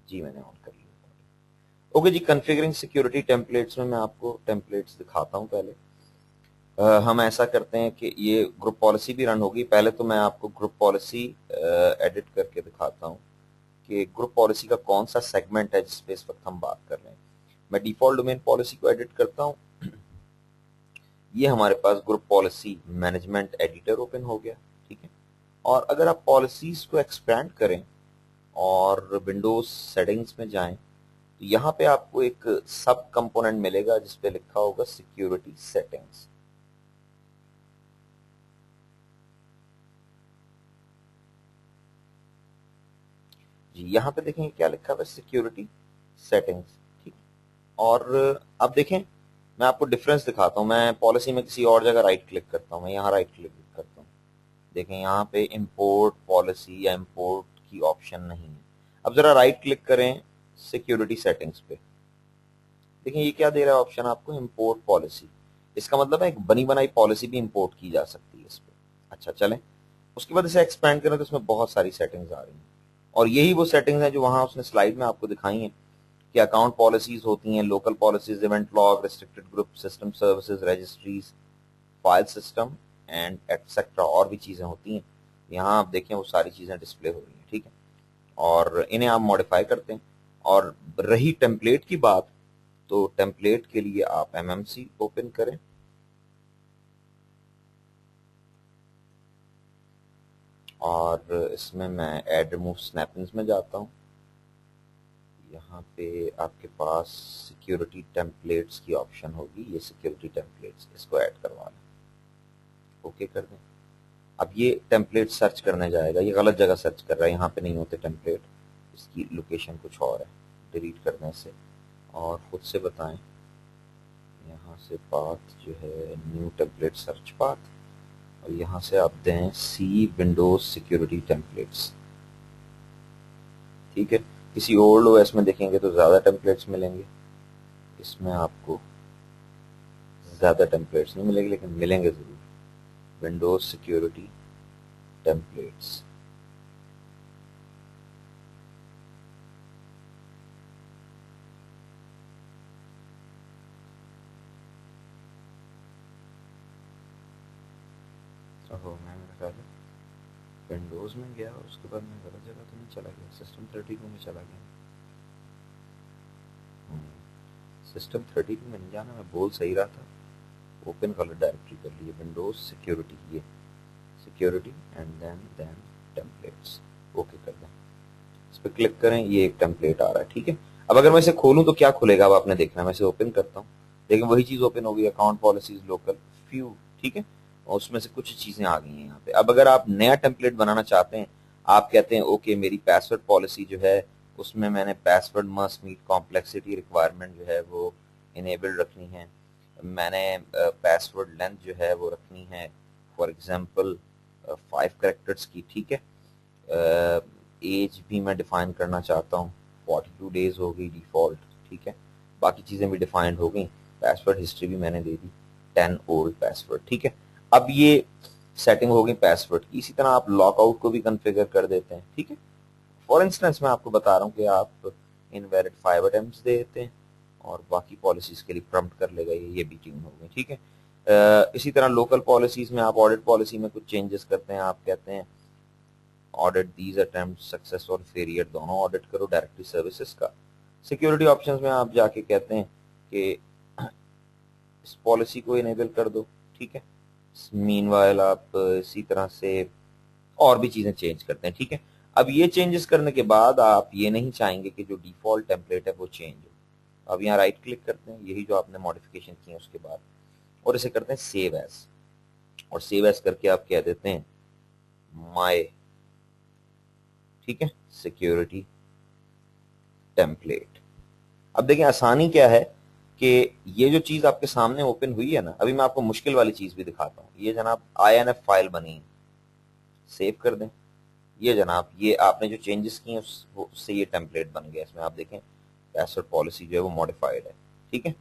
جی میں نے آن کر لیا. اوکے جی، کنفیگرنگ سیکیورٹی ٹیمپلیٹس میں آپ کو ٹیمپلیٹس دکھاتا ہوں. پہلے ہم ایسا کرتے ہیں کہ یہ گروپ پالیسی بھی رن ہوگی. پہلے تو میں آپ کو گروپ پالیسی ایڈٹ کر کے دکھاتا ہوں کہ گروپ پالیسی کا کون سا سیگمنٹ ہے جس پہ اس وقت ہم بات کر رہے ہیں. میں ڈیفالٹ ڈومین پالیسی کو ایڈٹ کرتا ہوں. یہ ہمارے پاس group policy management editor open ہو گیا. ٹھیک ہے. اور اگر آپ پالیسیز کو ایکسپینڈ کریں اور ونڈوز سیٹنگز میں جائیں تو یہاں پہ آپ کو ایک سب کمپوننٹ ملے گا جس پہ لکھا ہوگا سیکیورٹی سیٹنگز. جی یہاں پہ دیکھیں کیا لکھا ہوا ہے، سیکیورٹی سیٹنگز. ٹھیک. اور اب دیکھیں میں آپ کو ڈفرنس دکھاتا ہوں. میں پالیسی میں کسی اور جگہ رائٹ کلک کرتا ہوں. میں یہاں رائٹ کلک کرتا ہوں. دیکھیں یہاں پہ امپورٹ پالیسی یا امپورٹ کی آپشن نہیں ہے. اب ذرا رائٹ کلک کریں سیکیورٹی سیٹنگز پہ. دیکھیں یہ کیا دے رہا ہے آپشن آپ کو، امپورٹ پالیسی. اس کا مطلب ہے ایک بنی بنائی پالیسی بھی امپورٹ کی جا سکتی ہے اس پہ. اچھا چلیں اس کے بعد اسے ایکسپینڈ کریں تو اس میں بہت ساری سیٹنگز آ رہی ہیں. اور یہی وہ سیٹنگز ہیں جو وہاں اس نے سلائیڈ میں آپ کو دکھائی ہیں کہ اکاؤنٹ پالیسیز ہوتی ہیں، local policies, event log, restricted group, system services, registries, file system and etcetera. اور بھی چیزیں ہوتی ہیں یہاں آپ دیکھیں وہ ساری چیزیں ڈسپلے ہو رہی ہیں. ٹھیک ہے. اور انہیں آپ ماڈیفائی کرتے ہیں. اور رہی ٹیمپلیٹ کی بات تو ٹیمپلیٹ کے لیے آپ ایم ایم سی اوپن کریں اور اس میں ایڈ ریموو سنیپنگز میں جاتا ہوں. یہاں پہ آپ کے پاس سیکیورٹی ٹیمپلیٹس کی آپشن ہوگی. یہ سیکیورٹی ٹیمپلیٹس اس کو ایڈ کروا لیں. اوکے کر دیں. اب یہ ٹیمپلیٹ سرچ کرنے جائے گا. یہ غلط جگہ سرچ کر رہا ہے، یہاں پہ نہیں ہوتے ٹیمپلیٹ، اس کی لوکیشن کچھ اور ہے. ڈیلیٹ کرنے سے اور خود سے بتائیں. یہاں سے پاتھ جو ہے نیو ٹیمپلیٹ سرچ پاتھ، اور یہاں سے آپ دیں سی ونڈوز سیکیورٹی ٹیمپلیٹس. ٹھیک ہے. کسی اولڈ او ایس میں دیکھیں گے تو زیادہ ٹیمپلیٹس ملیں گے. اس میں آپ کو زیادہ ٹیمپلیٹس نہیں ملیں گے لیکن ملیں گے ضرور. Windows security templates. میں میرا خیال ہے ونڈوز میں گیا اور اس کے بعد میں غلط جگہ تو نہیں چلا گیا، سسٹم 32 میں چلا گیا. سسٹم 32 میں نہیں جانا، میں بول صحیح رہا تھا. اوپن غلط ڈائریکٹری کر لی. ونڈوز سیکیورٹی، یہ security and then templates. Okay کر دیں. اس پہ کلک کریں. یہ ایک ٹیمپلیٹ آ رہا ہے. ٹھیک ہے. اب اگر میں اسے کھولوں تو کیا کھلے گا اب آپ نے دیکھنا. میں اسے اوپن کرتا ہوں لیکن وہی چیز اوپن ہوگی، اکاؤنٹ پالیسیز لوکل فیو. ٹھیک ہے. اور اس میں سے کچھ چیزیں آ گئی ہیں یہاں پہ. اب اگر آپ نیا ٹیمپلیٹ بنانا چاہتے ہیں، آپ کہتے ہیں اوکے میری پاسورڈ پالیسی جو ہے اس میں نے password must meet complexity requirement جو ہے وہ انیبل رکھنی ہے. میں نے پاسورڈ لینتھ جو ہے وہ رکھنی ہے فار ایگزامپل 5 کریکٹرز کی. ٹھیک ہے. ایج بھی میں ڈیفائن کرنا چاہتا ہوں، 42 ڈیز ہو گئی ڈیفالٹ. ٹھیک ہے. باقی چیزیں بھی ڈیفائنڈ ہو گئی. پاسورڈ ہسٹری بھی میں نے دے دی 10 اولڈ پاسورڈ. ٹھیک ہے. اب یہ سیٹنگ ہو گئی پاسورڈ کی. اسی طرح آپ لاک آؤٹ کو بھی کنفیگر کر دیتے ہیں. ٹھیک ہے. فار انسٹنس میں آپ کو بتا رہا ہوں کہ آپ انویلڈ 5 اٹیمپٹس دے دیتے ہیں اور باقی پالیسیز کے لیے پرمپٹ کر لے گا. یہ بھی ٹیم ہو گئی. ٹھیک ہے. اسی طرح لوکل پالیسیز میں آپ آڈٹ پالیسی میں کچھ چینجز کرتے ہیں. آپ کہتے ہیں آڈٹ دیز اٹیمپٹ سکسیس اور فیلئر دونوں آڈٹ کرو ڈائریکٹری سروسز کا. سیکیورٹی آپشنز میں آپ جا کے کہتے ہیں کہ اس پالیسی کو انیبل کر دو. ٹھیک ہے. مین وائل آپ اسی طرح سے اور بھی چیزیں چینج کرتے ہیں. ٹھیک ہے. اب یہ چینجز کرنے کے بعد آپ یہ نہیں چاہیں گے کہ جو ڈیفالٹ ٹیمپلیٹ ہے وہ چینج ہو. اب یہاں رائٹ کلک کرتے ہیں، یہی جو آپ نے ماڈیفکیشن کی ہے اس کے بعد، اور اسے کرتے ہیں سیو ایز. اور سیو ایز کر کے آپ کہہ دیتے ہیں مائی، ٹھیک ہے، سیکیورٹی ٹیمپلیٹ. اب دیکھیں آسانی کیا ہے کہ یہ جو چیز آپ کے سامنے اوپن ہوئی ہے نا، ابھی میں آپ کو مشکل والی چیز بھی دکھاتا ہوں. یہ جناب آئی این ایف فائل بنی ہے. سیو کر دیں. یہ جناب یہ آپ نے جو چینجز کی ہیں اس سے یہ ٹیمپلیٹ بن گیا. اس میں آپ دیکھیں پاسورڈ پالیسی جو ہے وہ ماڈیفائڈ ہے. ٹھیک ہے.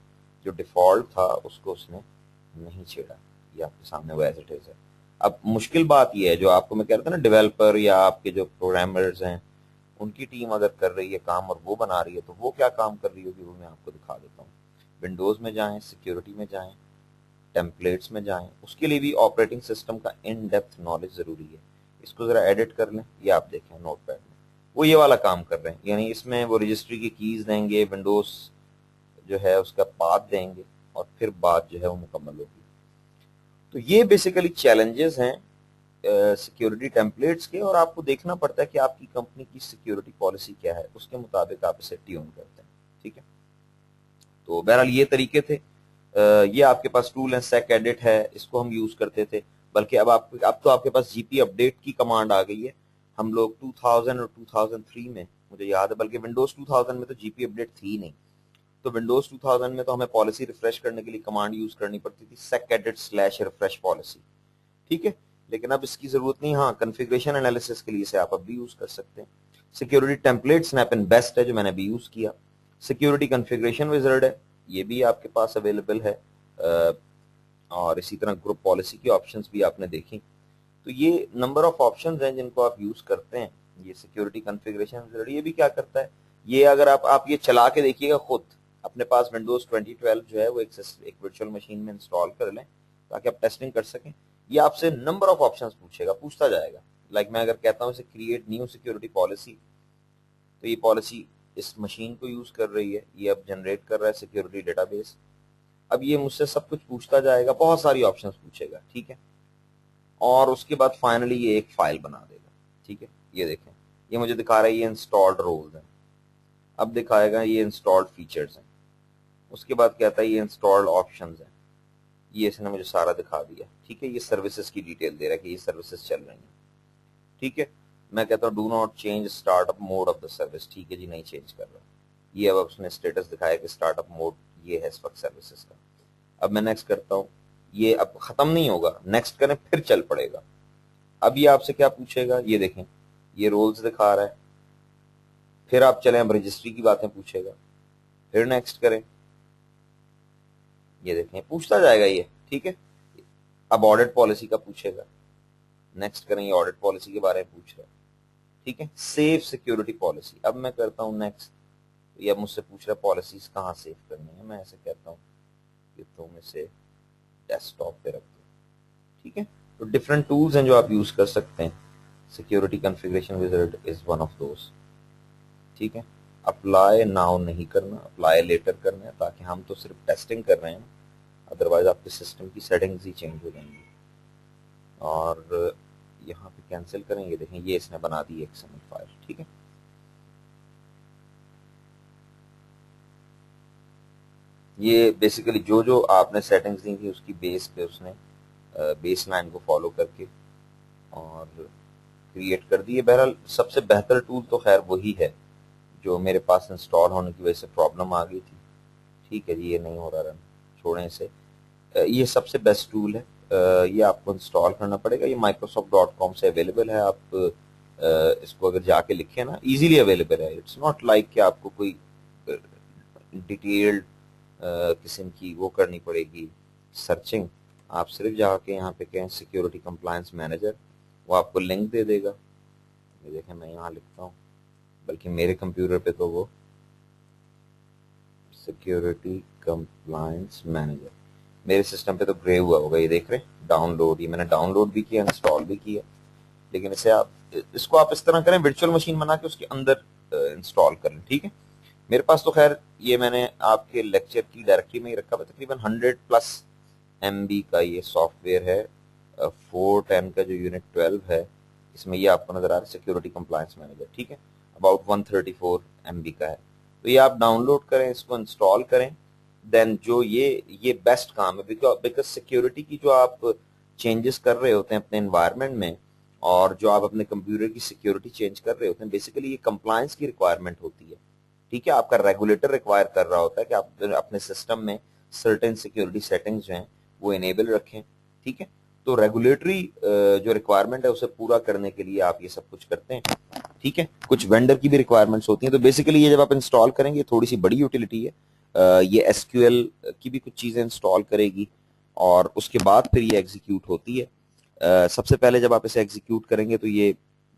جو ڈیفالٹ تھا اس کو اس نے نہیں چھیڑا. یہ آپ کے سامنے وہ ایز اٹ از ہے. اب مشکل بات یہ ہے جو آپ کو میں کہہ رہا تھا نا، ڈیولپر یا آپ کے جو پروگرامرز ہیں ان کی ٹیم اگر کر رہی ہے کام اور وہ بنا رہی ہے تو وہ کیا کام کر رہی ہوگی وہ میں آپ کو دکھا دیتا ہوں. ونڈوز میں جائیں, سیکیورٹی میں جائیں, ٹیمپلیٹس میں جائیں. اس کے لیے بھی آپریٹنگ سسٹم کا ان ڈیپتھ نالج ضروری ہے. اس کو ذرا ایڈٹ کر لیں, یہ آپ دیکھیں نوٹ پیڈ میں وہ یہ والا کام کر رہے ہیں, یعنی اس میں وہ رجسٹری کی کیز دیں گے, ونڈوز جو ہے اس کا پاتھ دیں گے, اور پھر بات جو ہے وہ مکمل ہوگی. تو یہ بیسیکلی چیلنجز ہیں سیکیورٹی ٹیمپلیٹس کے, اور آپ کو دیکھنا پڑتا ہے کہ آپ کی کمپنی کی سیکیورٹی پالیسی کیا ہے, اس کے مطابق آپ اسے ٹیون کرتے ہیں. ٹھیک ہے, تو بہرحال یہ طریقے تھے. یہ آپ کے پاس ٹول ہے, سیک ایڈٹ ہے, اس کو ہم یوز کرتے تھے. بلکہ اب تو آپ کے پاس جی پی اپڈیٹ کی کمانڈ آ گئی ہے. ہم لوگ 2000 اور 2003 میں مجھے یاد ہے, بلکہ ونڈوز 2000 میں تو جی پی اپڈیٹ تھی ہی نہیں, تو ونڈوز 2000 میں تو ہمیں پالیسی ریفریش کرنے کے لیے کمانڈ یوز کرنی پڑتی تھی, سیک ایڈٹ / ریفریش پالیسی. ٹھیک ہے, لیکن اب اس کی ضرورت نہیں. ہاں, کنفیگریشن انالیسس کے لیے اسے آپ اب بھی یوز کر سکتے ہیں. سیکیورٹی ٹیمپلیٹ سنیپ ان بیسٹ ہے جو میں نے بھی یوز کیا. سیکیورٹی کنفیگریشن وزرڈ ہے, یہ بھی آپ کے پاس اویلیبل ہے, اور اسی طرح گروپ پالیسی کی آپشنز بھی آپ نے دیکھی. تو یہ نمبر آف آپشنز ہیں جن کو آپ یوز کرتے ہیں. یہ سیکیورٹی کنفیگریشن وزرڈ یہ بھی کیا کرتا ہے, یہ اگر آپ یہ چلا کے دیکھیے گا خود اپنے پاس ونڈوز 2012 جو ہے وہ ایک ورچوئل مشین میں انسٹال کر لیں تاکہ آپ ٹیسٹنگ کر سکیں. یہ آپ سے نمبر آف آپشنز پوچھے گا, پوچھتا جائے گا. لائک میں اگر کہتا ہوں اسے کریٹ نیو سیکیورٹی پالیسی, تو یہ پالیسی اس مشین کو یوز کر رہی ہے, یہ اب جنریٹ کر رہا ہے سیکیورٹی ڈیٹا بیس. اب یہ مجھ سے سب کچھ پوچھتا جائے گا, بہت ساری آپشنز پوچھے گا. ٹھیک ہے, اور اس کے بعد فائنلی یہ ایک فائل بنا دے گا. ٹھیک ہے, یہ دیکھیں یہ مجھے دکھا رہا ہے یہ انسٹالڈ رولز ہیں. اب دکھائے گا یہ انسٹالڈ فیچرز ہیں. اس کے بعد کہتا ہے یہ انسٹالڈ آپشنز ہیں. یہ اس نے مجھے سارا دکھا دیا. ٹھیک ہے, یہ سروسز کی ڈیٹیل دے رہا ہے کہ یہ سروسز چل رہی ہیں. ٹھیک ہے, میں کہتا ہوں do not change startup mode of the service. ٹھیک ہے جی, نہیں چینج کر رہا. یہ اب اس نے اسٹیٹس دکھایا کہ اسٹارٹ اپ موڈ یہ ہے اس وقت سروسز کا. اب میں نیکسٹ کرتا ہوں, یہ اب ختم نہیں ہوگا, نیکسٹ کریں پھر چل پڑے گا. اب یہ آپ سے کیا پوچھے گا, یہ دیکھیں یہ رولز دکھا رہا ہے. پھر آپ چلیں, اب رجسٹری کی باتیں پوچھے گا, پھر نیکسٹ کریں, یہ دیکھیں پوچھتا جائے گا یہ. ٹھیک ہے, اب آڈٹ پالیسی کا پوچھے گا, نیکسٹ کریں, یہ آڈٹ پالیسی کے بارے میں پوچھ رہا ہے. ٹھیک ہے, سیف سیکیورٹی پالیسی. اب میں کرتا ہوں نیکسٹ, یہ مجھ سے پوچھ رہا ہے پالیسیز کہاں سیو کرنی ہے. میں ایسے کہتا ہوں کہ تم اسے ڈیسک ٹاپ پہ رکھ دو. ٹھیک ہے, تو ڈفرنٹ ٹولز ہیں جو آپ یوز کر سکتے ہیں. Security configuration wizard is one of those. ٹھیک ہے, اپلائی ناؤ نہیں کرنا, اپلائی لیٹر کرنا ہے, تاکہ ہم تو صرف ٹیسٹنگ کر رہے ہیں, ادروائز آپ کے سسٹم کی سیٹنگز ہی چینج ہو جائیں گی. اور یہاں پہ کینسل کریں, یہ دیکھیں یہ اس نے بنا دی ایک XML فائل. ٹھیک ہے, یہ بیسیکلی جو آپ نے سیٹنگز دی تھی اس کی بیس پہ اس نے بیس لائن کو فالو کر کے اور کریٹ کر دی ہے. بہرحال سب سے بہتر ٹول تو خیر وہی ہے جو میرے پاس انسٹال ہونے کی وجہ سے پرابلم آ گئی تھی. ٹھیک ہے جی, یہ نہیں ہو رہا رن, چھوڑیں اسے. یہ سب سے بیسٹ ٹول ہے, یہ آپ کو انسٹال کرنا پڑے گا. یہ microsoft.com سے اویلیبل ہے. آپ اس کو اگر جا کے لکھیں نا, ایزیلی اویلیبل ہے. اٹس ناٹ لائک کہ آپ کو کوئی ڈیٹیلڈ قسم کی وہ کرنی پڑے گی سرچنگ. آپ صرف جا کے یہاں پہ کہیں سیکیورٹی کمپلائنس مینیجر, وہ آپ کو لنک دے دے گا. یہ دیکھیں میں یہاں لکھتا ہوں, بلکہ میرے کمپیوٹر پہ تو وہ سیکیورٹی کمپلائنس مینیجر, میرے سسٹم پہ تو گرے ہوا ہوگا. یہ دیکھ رہے ڈاؤن لوڈ, یہ میں نے ڈاؤن لوڈ بھی کیا, انسٹال بھی کیا. لیکن اس کو آپ اس طرح کریں, ورچوئل مشین بنا کے اس کے اندر انسٹال کریں. ٹھیک ہے, میرے پاس تو خیر یہ میں نے آپ کے لیکچر کی ڈائریکٹری میں ہی رکھا ہوا, تقریباً 100+ MB کا یہ سافٹ ویئر ہے. 410 کا جو یونٹ 12 ہے اس میں یہ آپ کو نظر آ رہا ہے سیکیورٹی کمپلائنس مینیجر. ٹھیک ہے, اباؤٹ 134 MB کا ہے. تو یہ آپ ڈاؤن لوڈ کریں, اس کو انسٹال کریں. دین جو یہ بیسٹ کام ہے, بیکاز سیکیورٹی کی جو آپ چینجز کر رہے ہوتے ہیں اپنے انوائرمنٹ میں, اور جو آپ اپنے کمپیوٹر کی سیکیورٹی چینج کر رہے ہوتے ہیں, بیسیکلی یہ کمپلائنس کی ریکوائرمنٹ ہوتی ہے. ٹھیک ہے, آپ کا ریگولیٹر ریکوائر کر رہا ہوتا ہے کہ آپ اپنے سسٹم میں سرٹن سیکیورٹی سیٹنگز جو ہیں وہ انیبل رکھیں. ٹھیک ہے, تو ریگولیٹری جو ریکوائرمنٹ ہے اسے پورا کرنے کے لیے آپ یہ سب کچھ کرتے ہیں. ٹھیک ہے, کچھ وینڈر کی بھی ریکوائرمنٹس ہوتی ہیں. تو بیسیکلی یہ جب آپ انسٹال کریں گے, تھوڑی سی بڑی یوٹیلیٹی ہے. یہ SQL کی بھی کچھ چیزیں انسٹال کرے گی, اور اس کے بعد پھر یہ ایگزیکیوٹ ہوتی ہے. سب سے پہلے جب آپ اسے ایگزیکیوٹ کریں گے تو یہ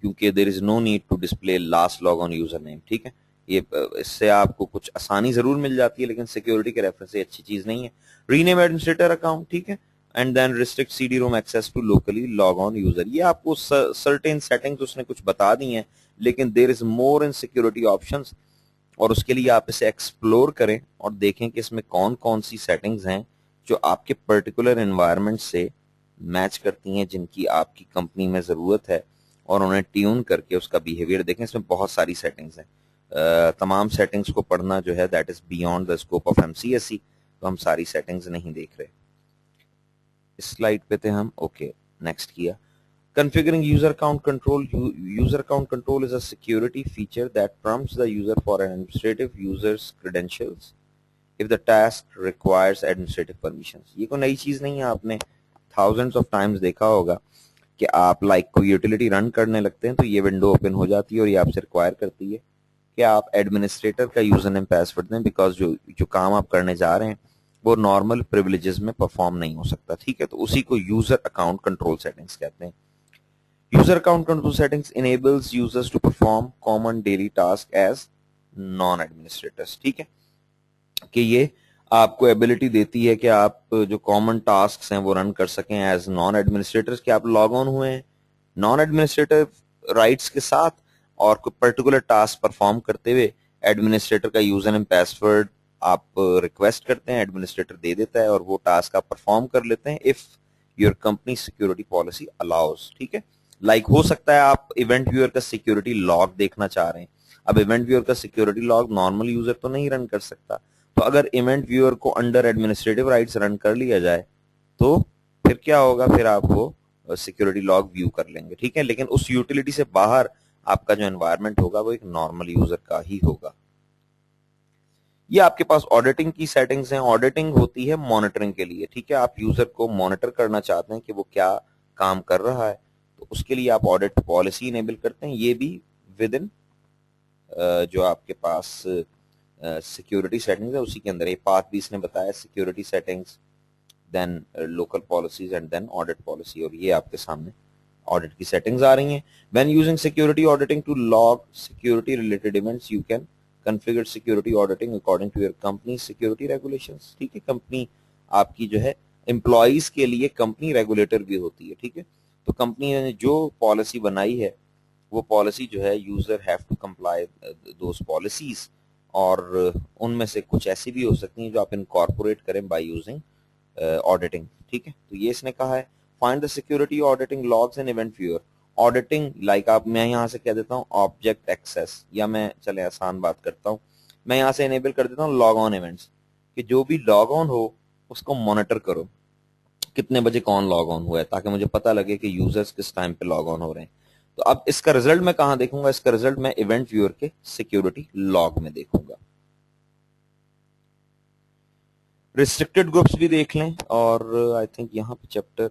کیونکہ there is no need to display last log on user name. ٹھیک ہے, یہ اس سے آپ کو کچھ آسانی ضرور مل جاتی ہے لیکن سیکیورٹی کے ریفرنس سے اچھی چیز نہیں ہے. رینیم ایڈمنسٹریٹر اکاؤنٹ, ٹھیک ہے, and then restrict C D ROM access to locally log on user. یہ آپ کو سرٹین سیٹنگز اس نے کچھ بتا دی ہیں لیکن دیر از مور ان سیکورٹی آپشنز, اور اس کے لیے آپ اسے ایکسپلور کریں اور دیکھیں کہ اس میں کون کون سی سیٹنگز ہیں جو آپ کے پرٹیکولر انوائرمنٹ سے میچ کرتی ہیں, جن کی آپ کی کمپنی میں ضرورت ہے, اور انہیں ٹیون کر کے اس کا بیہیویئر دیکھیں. اس میں بہت ساری سیٹنگز ہیں, تمام سیٹنگز کو پڑھنا جو ہے that is beyond the scope of MCSE, تو ہم ساری سیٹنگز نہیں دیکھ رہے. اس سلائڈ پہ تھے ہم. اوکے, نیکسٹ کیا. Configuring user account control. User account control is a security feature that prompts the user for an administrative user's credentials if the task requires administrative permissions. یہ کوئی نئی چیز نہیں ہے, آپ نے thousands of times دیکھا ہوگا کہ آپ لائک کوئی یوٹیلیٹی رن کرنے لگتے ہیں تو یہ ونڈو اوپن ہو جاتی ہے اور یہ آپ سے ریکوائر کرتی ہے کہ آپ ایڈمنسٹریٹر کا یوزر نیم پاسورڈ دیں, بیکاز جو کام آپ کرنے جا رہے ہیں وہ نارمل پریویلیجز میں پرفارم نہیں ہو سکتا. ٹھیک ہے, تو اسی کو یوزر اکاؤنٹ کنٹرول سیٹنگز کہتے ہیں. User account control settings enables users to perform common daily tasks as non-administrators. ٹھیک ہے, کہ یہ آپ کو ایبلٹی دیتی ہے کہ آپ جو کامن ٹاسکس ہیں وہ رن کر سکیں ایز نان ایڈمنسٹریٹرز, کہ آپ لاگ آن ہوئے ہیں نان ایڈمنسٹریٹر رائٹس کے ساتھ اور کوئی پرٹیکولر ٹاسک پرفارم کرتے ہوئے ایڈمنسٹریٹر کا یوزر نیم پاسورڈ آپ ریکویسٹ کرتے ہیں, ایڈمنسٹریٹر دے دیتا ہے اور وہ ٹاسک آپ پرفارم کر لیتے ہیں if your company security policy allows. ٹھیک ہے, لائک ہو سکتا ہے آپ ایونٹ ویور کا سیکورٹی لاگ دیکھنا چاہ رہے ہیں. اب ایونٹ ویور کا سیکورٹی لاگ نارمل یوزر تو نہیں رن کر سکتا, تو اگر ایونٹ ویور کو انڈر ایڈمنسٹریٹو رائٹس رن کر لیا جائے تو پھر کیا ہوگا, پھر آپ وہ سیکورٹی لاگ ویو کر لیں گے. ٹھیک ہے, لیکن اس یوٹیلیٹی سے باہر آپ کا جو انوائرمنٹ ہوگا وہ ایک نارمل یوزر کا ہی ہوگا. یہ آپ کے پاس آڈیٹنگ کی سیٹنگز ہیں. آڈیٹنگ ہوتی ہے مانیٹرنگ کے لیے. ٹھیک ہے, آپ یوزر کو مانیٹر کرنا چاہتے ہیں کہ وہ کیا کام کر رہا ہے, تو اس کے لیے آپ آڈٹ پالیسی انیبل کرتے ہیں. یہ بھی ود ان جو آپ کے پاس سیکورٹی سیٹنگز ہے اسی کے اندر. یہ پاتھ بھی اس نے بتایا, security settings, then local policies and then audit policy, اور یہ آپ کے سامنے آڈٹ کی سیٹنگز آ رہی ہیں. When using security auditing to log security related events you can configure security auditing according to your company security regulations. ٹھیک ہے, کمپنی آپ کی جو ہے امپلائیز کے لیے کمپنی ریگولیٹر بھی ہوتی ہے. ٹھیک ہے, تو کمپنی نے جو پالیسی بنائی ہے وہ پالیسی جو ہے user have to comply those policies, اور ان میں سے کچھ ایسی بھی ہو سکتی ہیں جو آپ انکارپوریٹ کریں بائی یوزنگ آڈیٹنگ. ٹھیک ہے, تو یہ اس نے کہا ہے find the security auditing logs and event viewer. Auditing like آپ, میں یہاں سے کہہ دیتا ہوں آبجیکٹ ایکسیس, یا میں چلے آسان بات کرتا ہوں, میں یہاں سے انیبل کر دیتا ہوں لاگ آن ایونٹس, کہ جو بھی لاگ آن ہو اس کو مانیٹر کرو, کتنے بجے کون لاگ آن ہوا ہے, تاکہ مجھے پتا لگے کہ یوزرز کس ٹائم پہ لاگ آن ہو رہے ہیں. تو اب اس کا ریزلٹ میں کہاں دیکھوں گا, اس کا ریزلٹ میں ایونٹ ویور کے سیکورٹی لاگ میں دیکھوں گا. ریسٹرکٹڈ گروپس بھی دیکھ لیں, اور آئی تھنک یہاں پہ چیپٹر,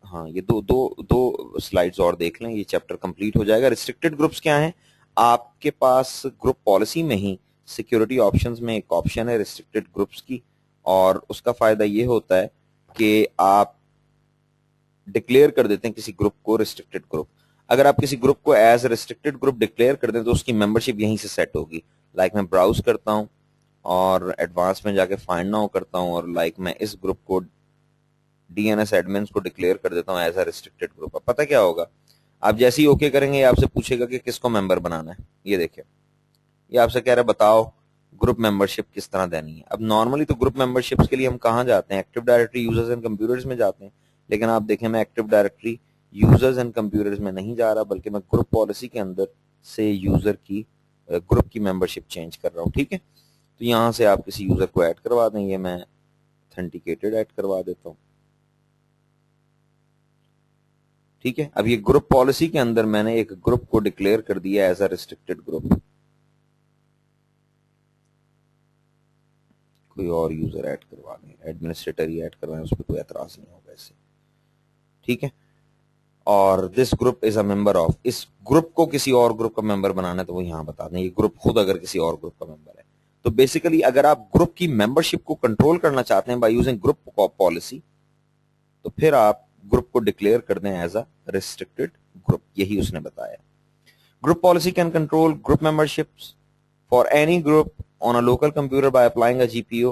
ہاں یہ دو سلائیڈز اور دیکھ لیں, یہ چیپٹر کمپلیٹ ہو جائے گا. ریسٹرکٹڈ گروپس کیا ہیں, آپ کے پاس گروپ پالیسی میں ہی سیکورٹی آپشنز میں ایک آپشن ہے ریسٹرکٹڈ گروپس کی, اور اس کا فائدہ یہ ہوتا ہے کہ آپ ڈکلیئر کر دیتے ہیں کسی گروپ کو ریسٹرکٹڈ گروپ. اگر آپ کسی گروپ کو ایز ریسٹرکٹڈ گروپ ڈکلیئر کر دیں تو اس کی ممبرشپ یہیں سے سیٹ ہوگی. لائک میں براؤز کرتا ہوں اور ایڈوانس میں جا کے فائنڈ ناؤ کرتا ہوں, اور لائک میں اس گروپ کو ڈی این ایس ایڈمنس کو ڈکلیئر کر دیتا ہوں ایز اے ریسٹرکٹڈ گروپ. اب پتہ کیا ہوگا, آپ جیسے ہی اوکے کریں گے یہ آپ سے پوچھے گا کہ کس کو ممبر بنانا ہے. یہ دیکھیں, یہ آپ سے کہہ رہا ہے بتاؤ گروپ ممبرشپ کس طرح دینی ہے. اب نارملی تو گروپ ممبرشپس کے لیے ہم کہاں جاتے ہیں, active directory users and computers میں جاتے ہیں, لیکن آپ دیکھیں میں active directory users and computers میں نہیں جا رہا, بلکہ میں گروپ پالیسی کے اندر سے یوزر کی گروپ کی ممبرشپ چینج کر رہا ہوں. ٹھیک ہے, تو یہاں سے آپ کسی یوزر کو ایڈ کروا دیں, یہ میں اتھینٹیکیٹڈ ایڈ کروا دیتا ہوں. ٹھیک ہے, اب یہ گروپ پالیسی کے اندر میں نے ایک گروپ کو ڈکلیئر کر دیا ایز اے ریسٹرکٹڈ گروپ. کوئی اور یوزر ایڈ کروا دیں, ایڈمنسٹریٹر ہی ایڈ کروائیں, اس پہ کوئی اعتراض نہیں ہوگا اس سے. ٹھیک ہے, اور this group is a member of, اس گروپ کو کسی اور گروپ کا ممبر بنانا ہے تو وہ یہاں بتا دیں, یہ گروپ خود اگر کسی اور گروپ کا ممبر ہے. تو بیسیکلی اگر آپ گروپ کی ممبرشپ کو کنٹرول کرنا چاہتے ہیں بائی یوزنگ گروپ پالیسی, تو پھر آپ گروپ کو ڈکلیئر کر دیں ایز اے ریسٹرکٹڈ گروپ. یہی اس نے بتایا. Group policy can control group memberships for any group on a local computer by applying a GPO